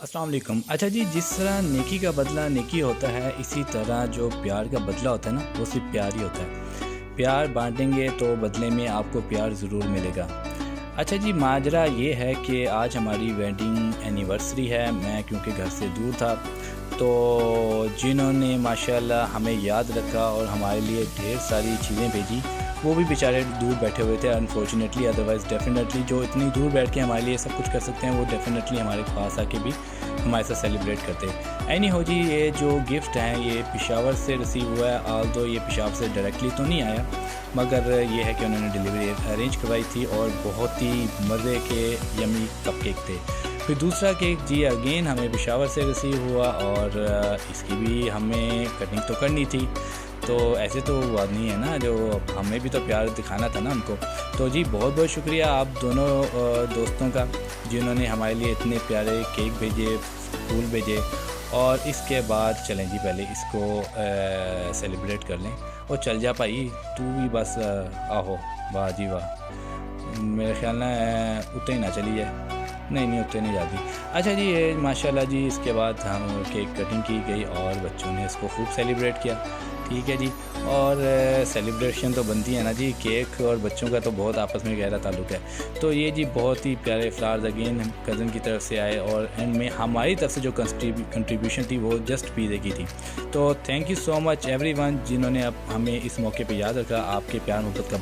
अस्सलाम वालेकुम। अच्छा जी, जिस तरह नेकी का बदला नेकी होता है, इसी तरह जो प्यार का बदला होता है ना, वो सिर्फ प्यार ही होता है। प्यार बांटेंगे तो बदले में आपको प्यार ज़रूर मिलेगा। अच्छा जी, माजरा ये है कि आज हमारी वेडिंग एनिवर्सरी है। मैं क्योंकि घर से दूर था, तो जिन्होंने माशाल्लाह हमें याद रखा और हमारे लिए ढेर सारी चीज़ें भेजी, वो भी बेचारे दूर बैठे हुए थे अनफॉर्चुनेटली। अदरवाइज़ डेफ़िनेटली जो इतनी दूर बैठ के हमारे लिए सब कुछ कर सकते हैं, वो डेफ़िनेटली हमारे पास आके भी हमारे साथ सेलिब्रेट करते। एनी हो जी, ये जो गिफ्ट हैं ये पेशावर से रिसीव हुआ है। ऑल्दो ये पेशावर से डायरेक्टली तो नहीं आया, मगर ये है कि उन्होंने डिलीवरी अरेंज करवाई थी और बहुत ही मज़े के यमी कपकेक थे। फिर दूसरा केक जी अगेन हमें पेशावर से रिसीव हुआ और इसकी भी हमें कटिंग तो करनी थी। तो ऐसे तो वो आदमी है ना, जो हमें भी तो प्यार दिखाना था ना उनको। तो जी बहुत बहुत शुक्रिया आप दोनों दोस्तों का, जिन्होंने हमारे लिए इतने प्यारे केक भेजे, फूल भेजे। और इसके बाद चलें जी पहले इसको सेलिब्रेट कर लें। और चल जा भाई, तू भी बस आहो। वाह जी वाह, मेरे ख्याल ना उतने ही ना चली जाए। नहीं उतने नहीं जाती। अच्छा जी, ये माशाल्लाह जी, इसके बाद हम केक कटिंग की गई और बच्चों ने इसको खूब सेलिब्रेट किया। ठीक है जी। और सेलिब्रेशन तो बनती है ना जी, केक और बच्चों का तो बहुत आपस में गहरा ताल्लुक़ है। तो ये जी बहुत ही प्यारे फ्लावर्स अगेन कज़न की तरफ से आए और एंड में हमारी तरफ से जो कंट्रीब्यूशन थी वो जस्ट पिज़्ज़े की थी। तो thank you so much everyone, जिन्होंने अब हमें इस मौके पे याद रखा। आपके प्यार मोहब्बत का